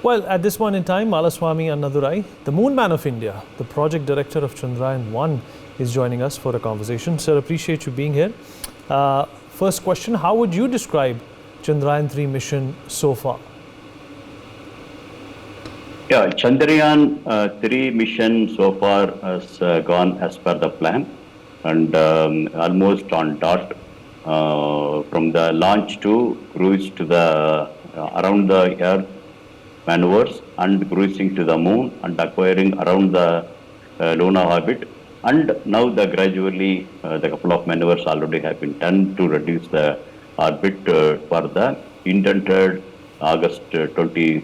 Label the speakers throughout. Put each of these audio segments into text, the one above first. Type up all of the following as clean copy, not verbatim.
Speaker 1: Well, at this point in time, Malaswamy Annadurai, the Moon Man of India, the project director of Chandrayaan-1, is joining us for a conversation. Sir, appreciate you being here. First question, how would you describe Chandrayaan-3 mission so far?
Speaker 2: Yeah, Chandrayaan-3 mission so far has gone as per the plan and almost on dot from the launch to cruise to the around the Earth maneuvers and cruising to the moon and acquiring around the lunar orbit. And now the gradually the couple of maneuvers already have been done to reduce the orbit for the intended August 22nd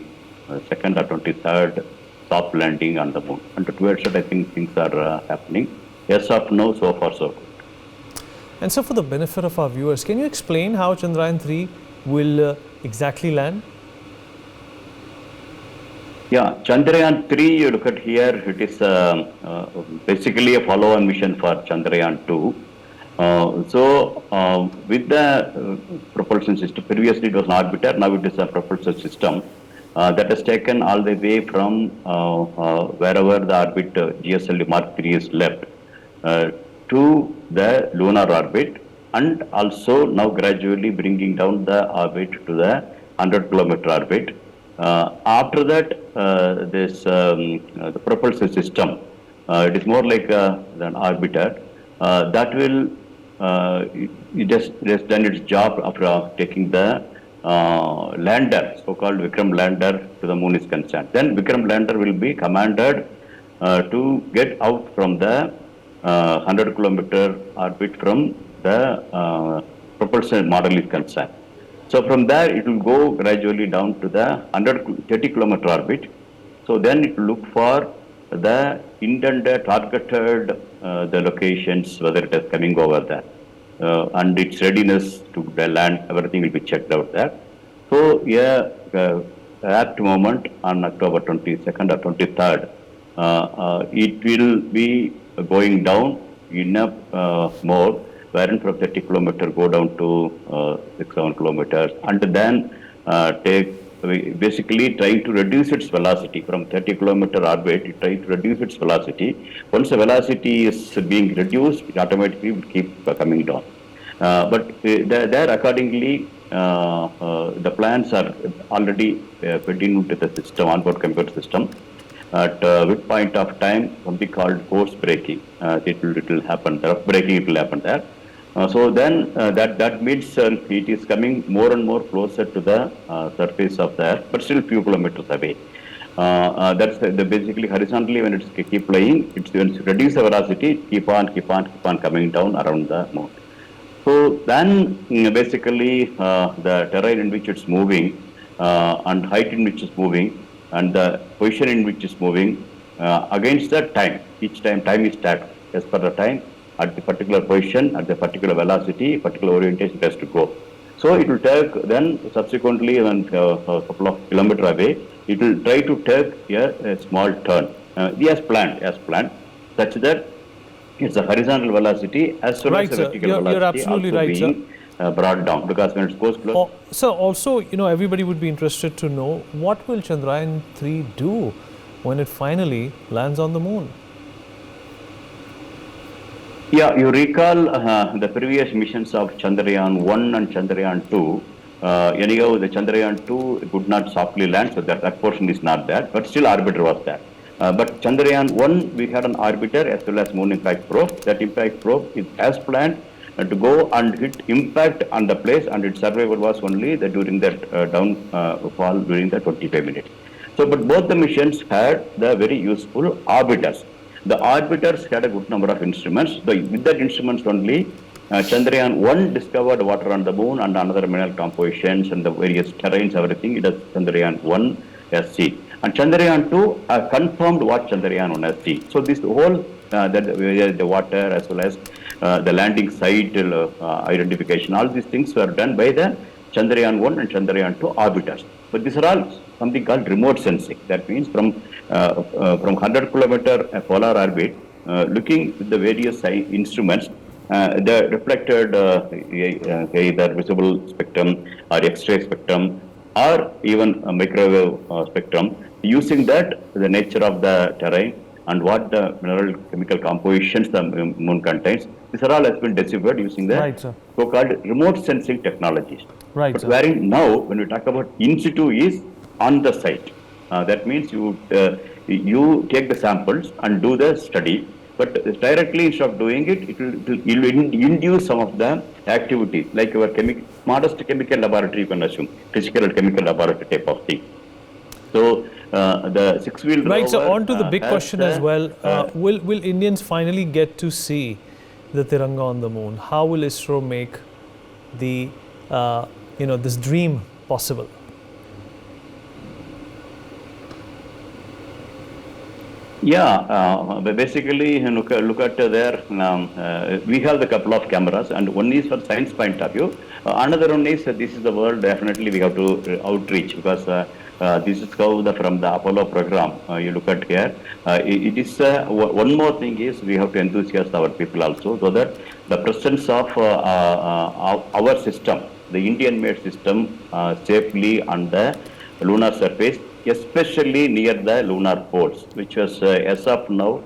Speaker 2: or 23rd soft landing on the moon. And towards that, I think things are happening. Yes, of now, so far so good.
Speaker 1: And so, for the benefit of our viewers, can you explain how Chandrayaan-3 will exactly land?
Speaker 2: Yeah, Chandrayaan-3, you look at here, it is basically a follow-on mission for Chandrayaan-2. With the propulsion system, previously it was an orbiter, now it is a propulsion system that is taken all the way from wherever the orbit GSLV Mark III is left to the lunar orbit, and also now gradually bringing down the orbit to the 100-kilometer orbit. After that, the propulsion system, it is more like an orbiter that will it has done its job after taking the lander, so-called Vikram lander, to the moon is concerned. Then Vikram lander will be commanded to get out from the 100-kilometer orbit from the propulsion model is concerned. So from there, it will go gradually down to the 130-kilometer orbit. So then it will look for the intended, targeted the locations, whether it is coming over there. And its readiness to the land, everything will be checked out there. So, yeah, at the moment on October 22nd or 23rd, it will be going down enough more, wherein from 30 kilometers go down to 6-7 kilometers, and then basically trying to reduce its velocity from 30-kilometer orbit. It tries to reduce its velocity. Once the velocity is being reduced, it automatically will keep coming down. But there accordingly, the plans are already put into the system, onboard computer system. At which point of time, something called course breaking, it will happen. The rough breaking, it will happen there. So then that means it is coming more and more closer to the surface of the Earth, but still few kilometers away. That's the basically horizontally when it's keep flying, it's reduce the velocity, keep on coming down around the moon. So then basically the terrain in which it's moving and height in which it's moving and the position in which it's moving against the time. Each time is stacked as per the time at the particular position, at the particular velocity, particular orientation it has to go. So it will take then subsequently when a couple of kilometers away, it will try to take a small turn. As planned, such that it's a horizontal velocity as well as the vertical velocity
Speaker 1: you're absolutely
Speaker 2: also
Speaker 1: right,
Speaker 2: being brought down, because when it goes close.
Speaker 1: So also, everybody would be interested to know, what will Chandrayaan-3 do when it finally lands on the moon?
Speaker 2: Yeah, you recall the previous missions of Chandrayaan-1 and Chandrayaan-2. Anyhow, the Chandrayaan-2 could not softly land, so that portion is not there, but still orbiter was there. But Chandrayaan-1, we had an orbiter as well as moon impact probe. That impact probe is as planned to go and hit impact on the place, and its survival was only during that downfall during the 25 minutes. So, but both the missions had the very useful orbiters. The orbiters had a good number of instruments. So with that instruments only, Chandrayaan-1 discovered water on the moon and another mineral compositions and the various terrains, everything. It is Chandrayaan-1 SC. And Chandrayaan-2 confirmed what Chandrayaan-1 has seen. So this whole the water as well as the landing site identification, all these things were done by the Chandrayaan-1 and Chandrayaan-2 orbiters. But these are all something called remote sensing. That means from 100-kilometer polar orbit, looking at the various instruments, the reflected either visible spectrum or X-ray spectrum, or even a microwave spectrum. Using that, the nature of the terrain and what the mineral chemical compositions the moon contains, these are all has been deciphered using the
Speaker 1: Right, sir.
Speaker 2: so-called remote sensing technologies.
Speaker 1: Right,
Speaker 2: But
Speaker 1: sir.
Speaker 2: wherein now, when we talk about in situ, is on the site. That means you take the samples and do the study, but directly instead of doing it, it will induce some of the activities like your modest chemical laboratory, you can assume physical and chemical laboratory type of thing. So the six-wheel
Speaker 1: Right, so
Speaker 2: rover
Speaker 1: on to the big
Speaker 2: has
Speaker 1: question as well.
Speaker 2: uh,
Speaker 1: Will Indians finally get to see the Tiranga on the moon? How will ISRO make the this dream possible?
Speaker 2: Yeah, basically, look at there. We have the couple of cameras, and one is for science point of view. Another one is this is the world. Definitely, we have to outreach because this is how from the Apollo program. You look at here. It is one more thing is we have to enthusiast our people also, so that the presence of our system, the Indian-made system, safely on the lunar surface, especially near the lunar poles, which was as of now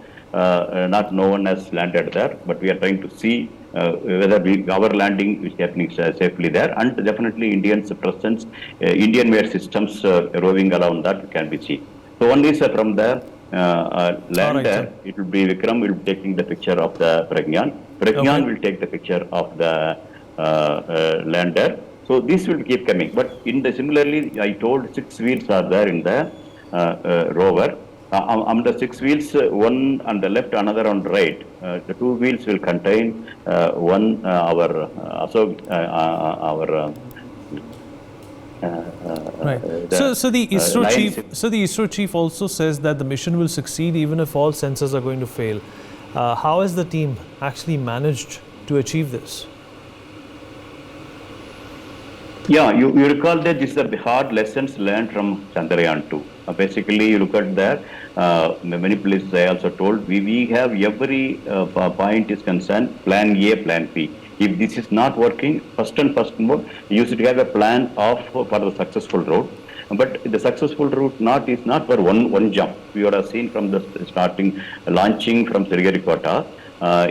Speaker 2: not no one has landed there, but we are trying to see whether our landing is happening safely there, and definitely Indians' presence, Indian-made systems roving around that can be seen. So one is from the
Speaker 1: All right, sir.
Speaker 2: lander, it will be Vikram will be taking the picture of the Pragyan.
Speaker 1: Okay.
Speaker 2: Pragyan will take the picture of the lander. So this will keep coming. But in the similarly, I told 6 wheels are there in the rover. On the 6 wheels, one on the left, another on the right. The 2 wheels will contain one
Speaker 1: Right.
Speaker 2: the
Speaker 1: So the ISRO
Speaker 2: line.
Speaker 1: chief, the ISRO chief also says that the mission will succeed even if all sensors are going to fail. How has the team actually managed to achieve this?
Speaker 2: Yeah, you recall that these are the hard lessons learned from Chandrayaan-2. Basically, you look at there, many places I also told, we have every point is concerned, plan A, plan B. If this is not working, first and first more, you should have a plan of for the successful route. But the successful route is not for one jump. We would have seen from the starting, launching from Sriharikota,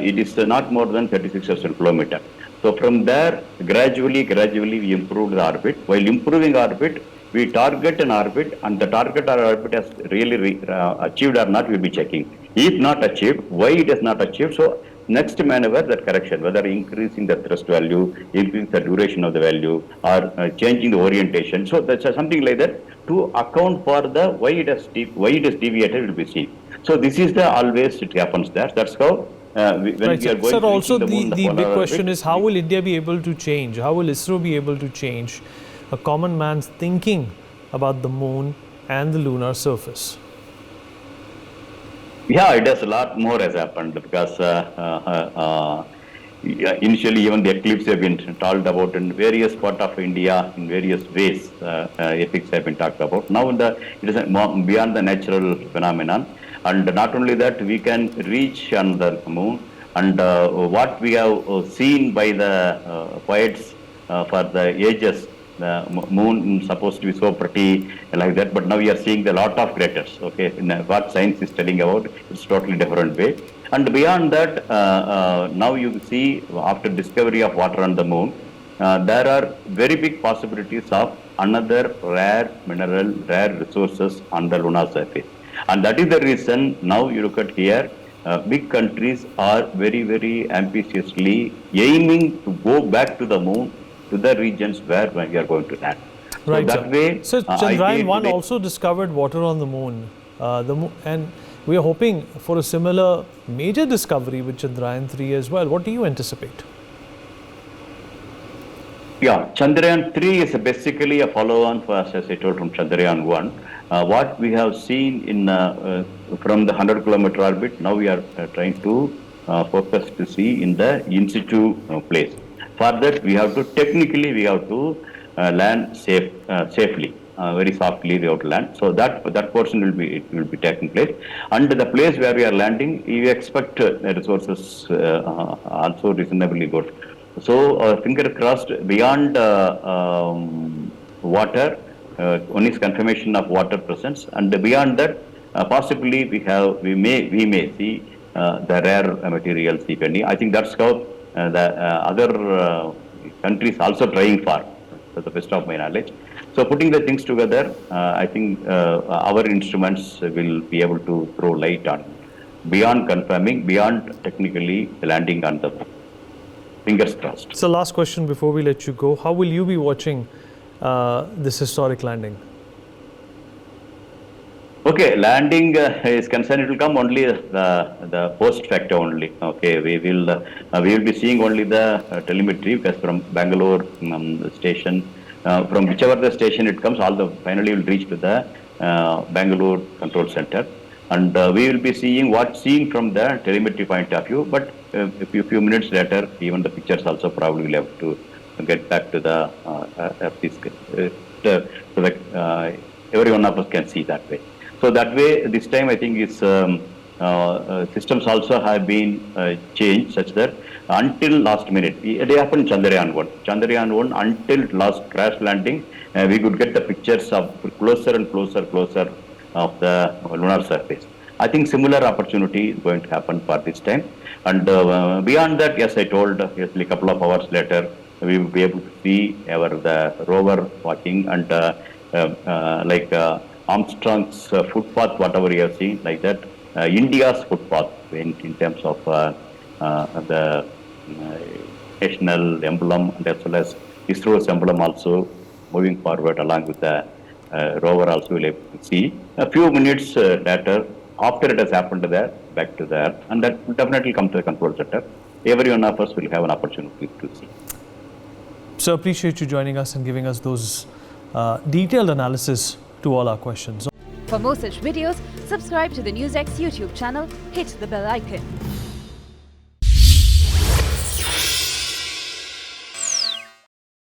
Speaker 2: it is not more than 36,000 kilometers. So from there, gradually we improve the orbit. While improving orbit, we target an orbit, and the target or orbit has really achieved or not, we'll be checking. If not achieved, why it has not achieved? So next maneuver, that correction, whether increasing the thrust value, increasing the duration of the value, or changing the orientation. So that's something like that to account for the why it has deviated will be seen. So this is the always it happens there. That's how. When
Speaker 1: Right,
Speaker 2: we are
Speaker 1: sir.
Speaker 2: going
Speaker 1: Sir,
Speaker 2: to
Speaker 1: also
Speaker 2: reaching the moon, the
Speaker 1: the big
Speaker 2: polar
Speaker 1: question
Speaker 2: orbit,
Speaker 1: is how will India be able to change? How will ISRO be able to change a common man's thinking about the moon and the lunar surface?
Speaker 2: yeah, it has a lot more has happened because initially even the eclipse have been told about in various part of India in various ways. Ethics have been talked about. Now it is beyond the natural phenomenon, and not only that we can reach on the moon. And what we have seen by the poets for the ages, the moon is supposed to be so pretty like that, but now we are seeing a lot of craters. Okay, what science is telling about, it's totally different way. And beyond that, now you see after discovery of water on the moon, there are very big possibilities of another rare mineral, rare resources on the lunar surface. And that is the reason now you look at here, big countries are very ambitiously aiming to go back to the moon, to the regions where we are going to land. So
Speaker 1: Right, sir.
Speaker 2: that way,
Speaker 1: So
Speaker 2: I feel
Speaker 1: Chandrayaan-1
Speaker 2: today,
Speaker 1: also discovered water on the moon. And we are hoping for a similar major discovery with Chandrayaan-3 as well. What do you anticipate?
Speaker 2: yeah, Chandrayaan-3 is basically a follow-on for, as I told, from Chandrayaan-1. What we have seen in from the 100-kilometer orbit, now we are trying to focus to see in the in situ place. For that, we have to land safely, very softly we have to land. So that portion will be taking place, and the place where we are landing, we expect the resources also reasonably good. So finger crossed. Beyond water, one is confirmation of water presence, and beyond that, possibly we may see the rare materials, if any. I think that's how the other countries also trying for, to the best of my knowledge. So putting the things together, I think our instruments will be able to throw light on beyond confirming, beyond technically landing on the moon. Fingers crossed.
Speaker 1: So last question before we let you go, how will you be watching this historic landing?
Speaker 2: Okay, landing is concerned, it will come only the post factor only. Okay, we will be seeing only the telemetry, because from Bangalore station, from whichever the station it comes, finally will reach to the Bangalore control center, and we will be seeing from the telemetry point of view. But a few minutes later, even the pictures also probably will have to get back to the so that every one of us can see that way. So that way, this time I think systems also have been changed such that until last minute, it happened Chandrayaan-1 until last crash landing, we could get the pictures of closer and closer of the lunar surface. I think similar opportunity is going to happen for this time. And beyond that, yes, I told, a couple of hours later, we will be able to see the rover walking, and Armstrong's footpath, whatever you have seen, like that, India's footpath in terms of the national emblem, and as well as ISRO's emblem also moving forward along with the rover also will able to see. A few minutes later, after it has happened there, back to the Earth, and that will definitely come to the control center. Every one of us will have an opportunity to see.
Speaker 1: So appreciate you joining us and giving us those detailed analysis to all our questions.
Speaker 3: For more such videos, subscribe to the NewsX YouTube channel, hit the bell icon.